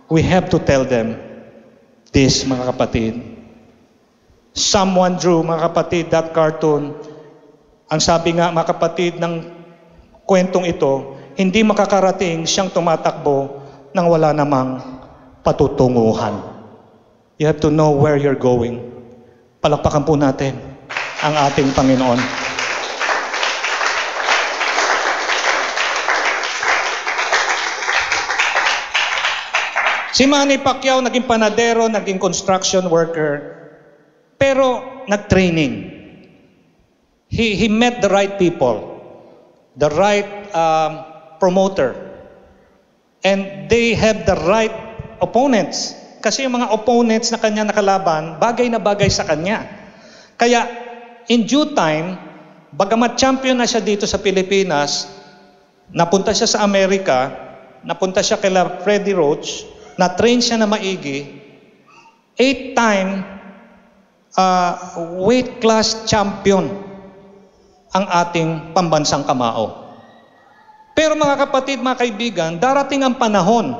We have to tell them this mga kapatid. Someone drew mga kapatid that cartoon. Ang sabi nga mga kapatid ng kwentong ito, hindi makakarating siyang tumatakbo nang wala namang patutunguhan. You have to know where you're going. Palakpakan po natin ang ating Panginoon. Si Manny Pacquiao naging panadero, naging construction worker, pero nag-training. He met the right people, the right promoter, and they have the right opponents. Kasi yung mga opponents na kanya nakalaban, bagay na bagay sa kanya. Kaya, in due time, bagamat champion na siya dito sa Pilipinas, napunta siya sa Amerika, napunta siya kila Freddie Roach, na-train siya na maigi, 8-time weight class champion ang ating pambansang kamao. Pero mga kapatid, mga kaibigan, darating ang panahon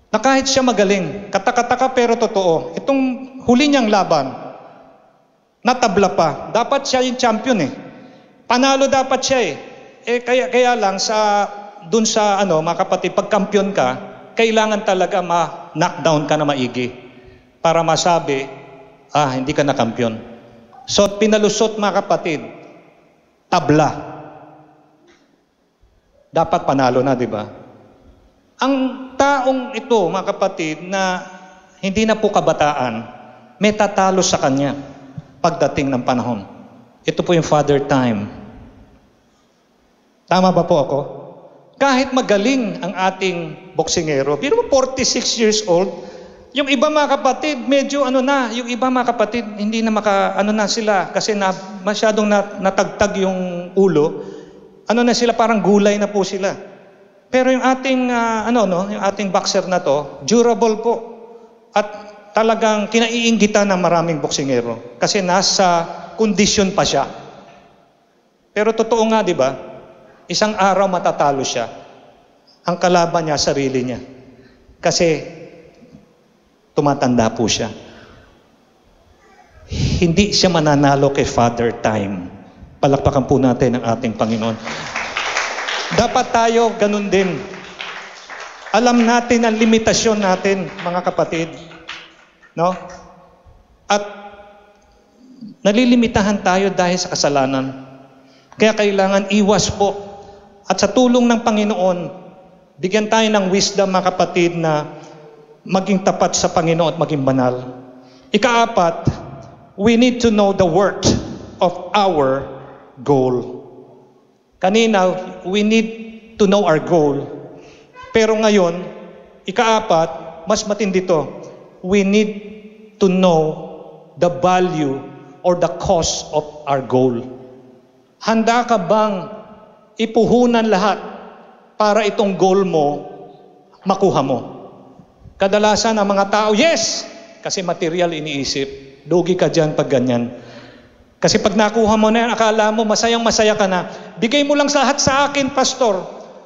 na kahit siya magaling, katakataka pero totoo, itong huli niyang laban, natabla pa. Dapat siya yung champion eh. Panalo dapat siya eh. Kaya lang dun sa mga kapatid, pag kampiyon ka, kailangan talaga ma-knockdown ka na maigi para masabi, hindi ka na kampiyon. So, pinalusot mga kapatid, tabla. Dapat panalo na, di ba? Ang taong ito, mga kapatid, na hindi na po kabataan, may tatalo sa kanya pagdating ng panahon. Ito po yung Father Time. Tama ba po ako? Kahit magaling ang ating boksingero, pero 46 years old, yung iba mga kapatid, medyo yung iba mga kapatid, hindi na sila, kasi masyadong natagtag yung ulo, na sila, parang gulay na po sila. Pero yung ating, yung ating boxer na to, durable po, at talagang kinaiinggitan ng maraming boksingero, kasi nasa kondisyon pa siya. Pero totoo nga, di ba? Isang araw matatalo siya. Ang kalaban niya, sarili niya. Kasi tumatanda po siya. Hindi siya mananalo kay Father Time. Palakpakan po natin ang ating Panginoon. Dapat tayo ganun din. Alam natin ang limitasyon natin, mga kapatid. No? At nalilimitahan tayo dahil sa kasalanan. Kaya kailangan iwas po. At sa tulong ng Panginoon, bigyan tayo ng wisdom, mga kapatid, na maging tapat sa Panginoon at maging banal. Ika-apat, we need to know the worth of our goal. Kanina, we need to know our goal. Pero ngayon, ika-apat, mas matindi to, we need to know the value or the cost of our goal. Handa ka bang ipuhunan lahat para itong goal mo makuha mo? Kadalasan ang mga tao, yes! Kasi material iniisip. Lugi ka dyan pag ganyan. Kasi pag nakuha mo na yan, akala mo masayang masaya ka na. Bigay mo lang lahat sa akin, pastor.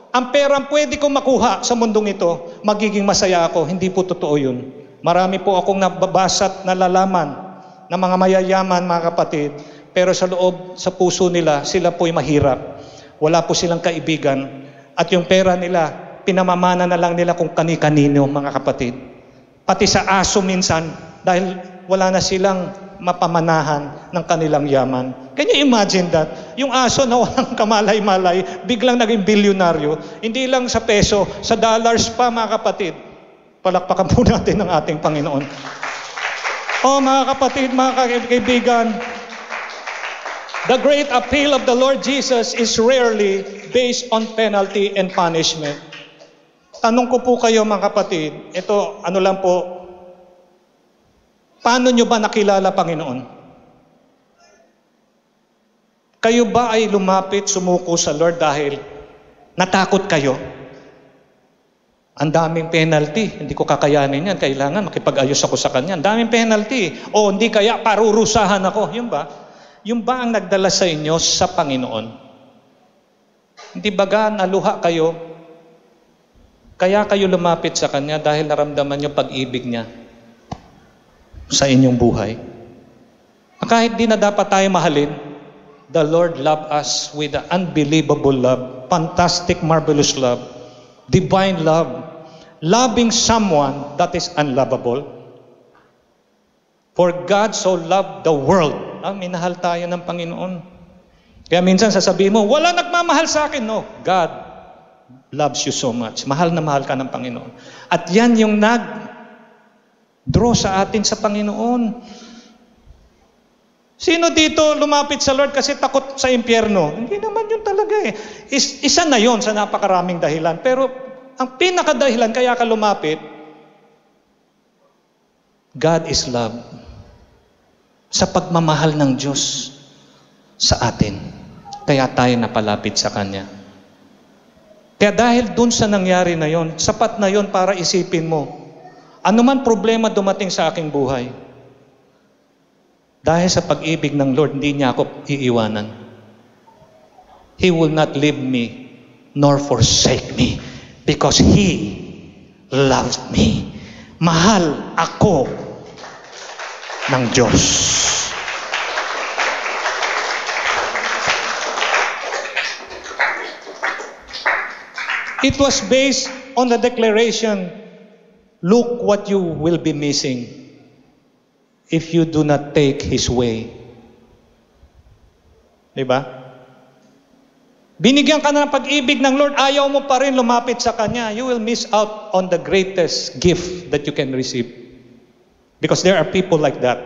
Ang perang pwede kong makuha sa mundong ito, magiging masaya ako. Hindi po totoo yun. Marami po akong nababasa at nalalaman ng mga mayayaman, mga kapatid. Pero sa loob, sa puso nila, sila po'y mahirap. Wala po silang kaibigan. At yung pera nila, pinamamana na lang nila kung kani-kanino, mga kapatid. Pati sa aso minsan, dahil wala na silang mapamanahan ng kanilang yaman. Can you imagine that? Yung aso na walang kamalay-malay, biglang naging bilyonaryo. Hindi lang sa peso, sa dollars pa, mga kapatid. Palakpakan po natin ang ating Panginoon. Mga kapatid, mga kaibigan, the great appeal of the Lord Jesus is rarely based on penalty and punishment. Tanong ko po kayo, mga kapatid, ito lang po, paano nyo ba nakilala Panginoon? Kayo ba ay lumapit, sumuko sa Lord dahil natakot kayo? Ang daming penalty. Hindi ko kakayanin yan. Kailangan makipag-ayos ako sa Kanya. Ang daming penalty. O hindi kaya parurusahan ako. Yun ba? Yun ba ang nagdala sa inyo sa Panginoon? Hindi ba naluha kayo? Kaya kayo lumapit sa Kanya dahil naramdaman niyo pag-ibig niya sa inyong buhay. Kahit di na dapat tayo mahalin, the Lord loved us with an unbelievable love, fantastic, marvelous love, divine love, loving someone that is unlovable. For God so loved the world. Minahal tayo ng Panginoon. Kaya minsan sasabihin mo, wala nagmamahal sa akin. No, God loves you so much. Mahal na mahal ka ng Panginoon. At yan yung nag-draw sa atin sa Panginoon. Sino dito lumapit sa Lord kasi takot sa impyerno? Hindi naman yun talaga eh. Isa na yun sa napakaraming dahilan. Pero ang pinakadahilan kaya ka lumapit, God is love. Sa pagmamahal ng Diyos sa atin. Kaya tayo napalapit sa Kanya. Kaya dahil dun sa nangyari na yon, sapat na yon para isipin mo, ano man problema dumating sa aking buhay, dahil sa pag-ibig ng Lord, hindi niya ako iiwanan. He will not leave me nor forsake me because He loves me. Mahal ako ng Diyos. It was based on the declaration, look what you will be missing if you do not take His way. Diba? Binigyan ka na ng pag-ibig ng Lord, ayaw mo pa rin lumapit sa Kanya. You will miss out on the greatest gift that you can receive. Because there are people like that.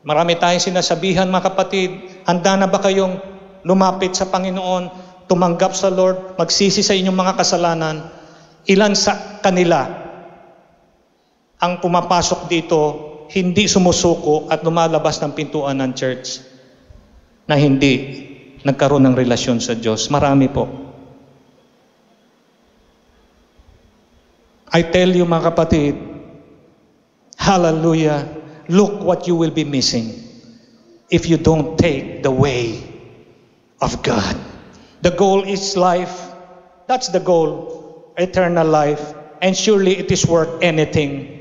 Marami tayong sinasabihan, mga kapatid, handa na ba kayong lumapit sa Panginoon, tumanggap sa Lord, magsisi sa inyong mga kasalanan? Ilan sa kanila ang pumapasok dito, hindi sumusuko at lumalabas ng pintuan ng church na hindi nagkaroon ng relasyon sa Diyos? Marami po. I tell you, mga kapatid, hallelujah, look what you will be missing if you don't take the way of God. The goal is life. That's the goal, eternal life. And surely it is worth anything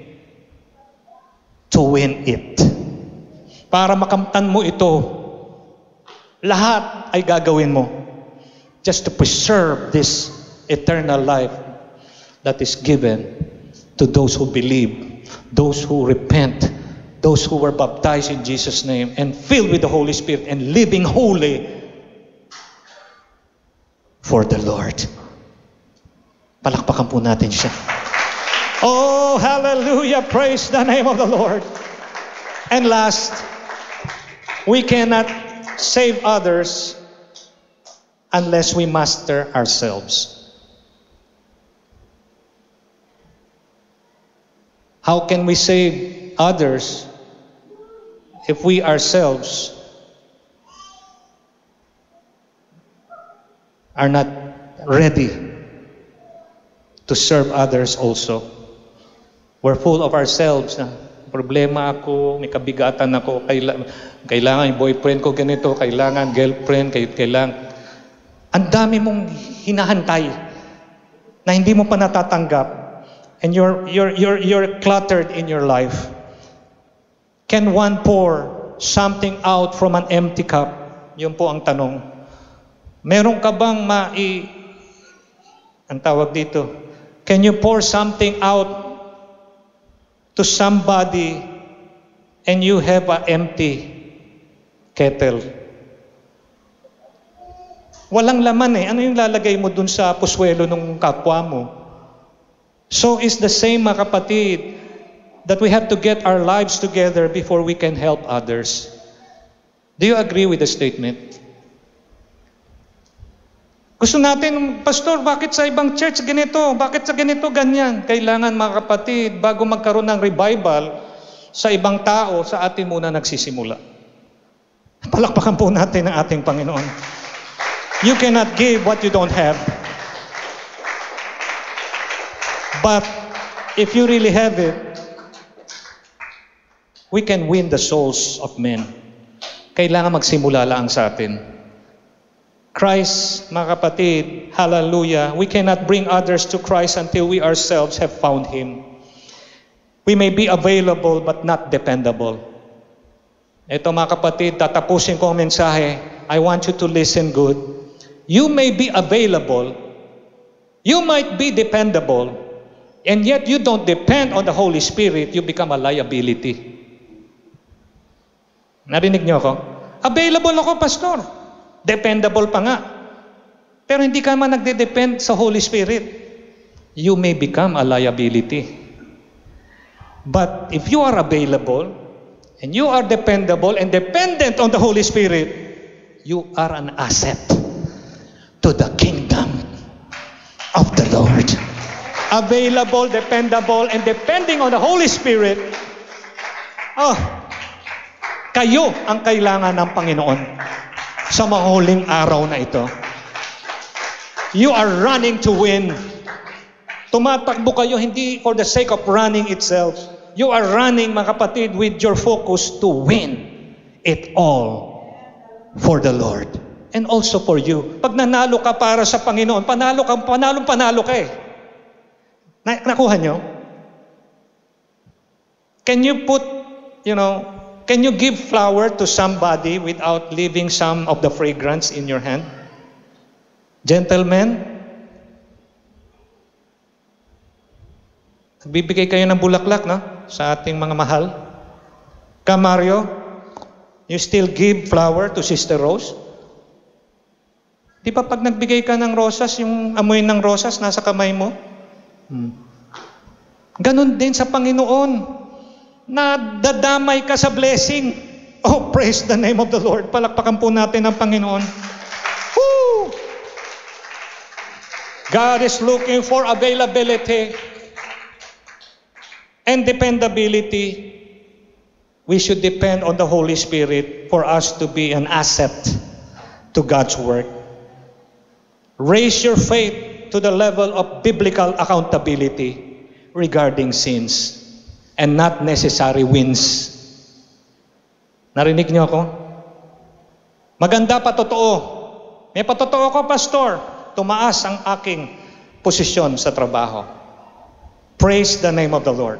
to win it. Para makamtan mo ito, lahat ay gagawin mo just to preserve this eternal life that is given to those who believe, those who repent, those who were baptized in Jesus' name and filled with the Holy Spirit and living holy for the Lord. Palakpakan po natin siya. Oh, hallelujah! Praise the name of the Lord. And last, we cannot save others unless we master ourselves. How can we save others if we ourselves are not ready to serve others also? We're full of ourselves. Problema ako, may kabigatan ako, kailangan yung boyfriend ko ganito, kailangan girlfriend, kailangan. Ang dami mong hinahantay na hindi mo pa natatanggap, and you're cluttered in your life. Can one pour something out from an empty cup? Yun po ang tanong. Meron ka bang ang tawag dito, can you pour something out to somebody and you have an empty kettle? Walang laman eh. Ano yung lalagay mo dun sa puswelo ng kapwa mo? So it's the same, mga kapatid, that we have to get our lives together before we can help others. Do you agree with the statement? Gusto natin, Pastor, bakit sa ibang church ganito? Bakit sa ganito ganyan? Kailangan, mga kapatid, bago magkaroon ng revival sa ibang tao, sa atin muna nagsisimula. Palakpakan po natin ang ating Panginoon. You cannot give what you don't have. But if you really have it, we can win the souls of men. Kailangan magsimula lang sa atin. Christ, mga kapatid, hallelujah, we cannot bring others to Christ until we ourselves have found Him. We may be available but not dependable. Ito mga kapatid, tatapusin ko ang mensahe. I want you to listen good. You may be available, you might be dependable, and yet you don't depend on the Holy Spirit, you become a liability. Narinig niyo ako? Available ako, pastor. Dependable pa nga. Pero hindi ka man nagde-depend sa Holy Spirit. You may become a liability. But if you are available, and you are dependable and dependent on the Holy Spirit, you are an asset to the kingdom of the Lord. Available, dependable, and depending on the Holy Spirit, kayo ang kailangan ng Panginoon sa mga huling araw na ito. You are running to win. Tumatakbo kayo hindi for the sake of running itself. You are running, mga kapatid, with your focus to win it all for the Lord. And also for you. Pag nanalo ka para sa Panginoon, panalo ka eh. Nakuha nyo? Can you put, can you give flower to somebody without leaving some of the fragrance in your hand? Gentlemen, nagbibigay kayo ng bulaklak, no? Sa ating mga mahal. Mario, you still give flower to Sister Rose? Di ba pag nagbigay ka ng rosas, yung amoy ng rosas nasa kamay mo? Ganon din sa Panginoon. Nadadamay ka sa blessing. Oh, praise the name of the Lord. Palakpakan po natin ang Panginoon. Woo! God is looking for availability and dependability. We should depend on the Holy Spirit for us to be an asset to God's work. Raise your faith to the level of biblical accountability regarding sins and not necessary wins. Narinig niyo ako? Maganda pa totoo. May patotoo ko, pastor. Tumaas ang aking posisyon sa trabaho. Praise the name of the Lord.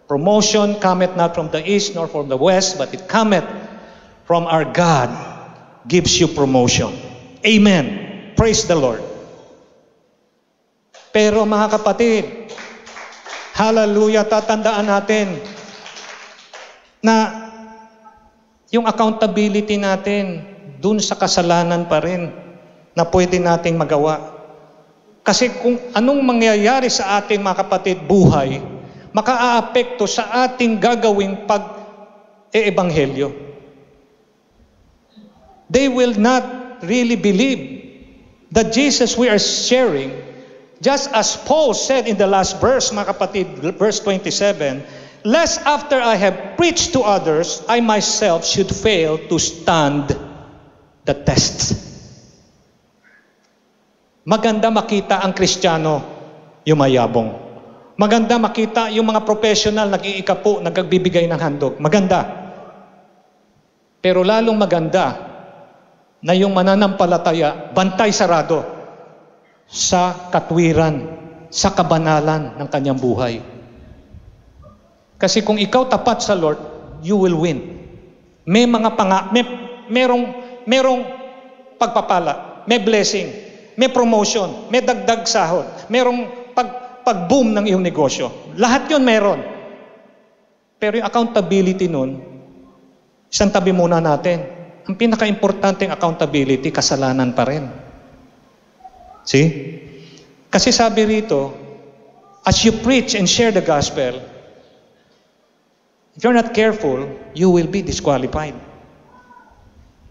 Promotion cometh not from the east nor from the west, but it cometh from our God, gives you promotion. Amen. Praise the Lord. Pero mga kapatid, hallelujah, tatandaan natin na yung accountability natin dun sa kasalanan pa rin na pwede nating magawa. Kasi kung anong mangyayari sa ating mga kapatid buhay, maka-aapekto sa ating gagawing pag-eebanghelyo. They will not really believe that Jesus we are sharing, just as Paul said in the last verse, mga kapatid, verse 27, lest after I have preached to others, I myself should fail to stand the test. Maganda makita ang Kristiyano yumayabong. Maganda makita yung mga professional nag-iikapo, nagbibigay ng handog. Maganda. Pero lalong maganda na yung mananampalataya, bantay sarado sa katwiran, sa kabanalan ng kanyang buhay. Kasi kung ikaw tapat sa Lord, you will win. May mga merong pagpapala, may blessing, may promotion, may dagdag sahod, merong pag-boom ng iyong negosyo. Lahat yun meron. Pero yung accountability nun, isang tabi muna natin. Ang pinaka-importanting accountability, kasalanan pa rin. See? Kasi sabi rito, as you preach and share the gospel, if you're not careful, you will be disqualified.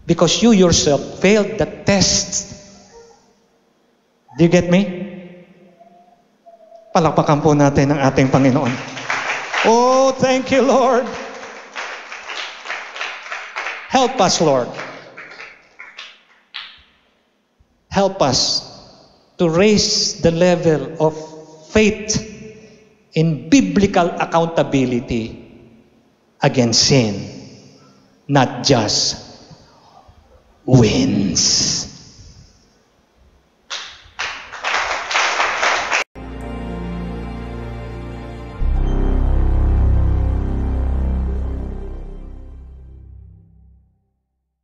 Because you yourself failed the test. Do you get me? Palakpakan po natin ang ating Panginoon. Oh, thank you, Lord. Help us, Lord. Help us to raise the level of faith in biblical accountability against sin, not just wins.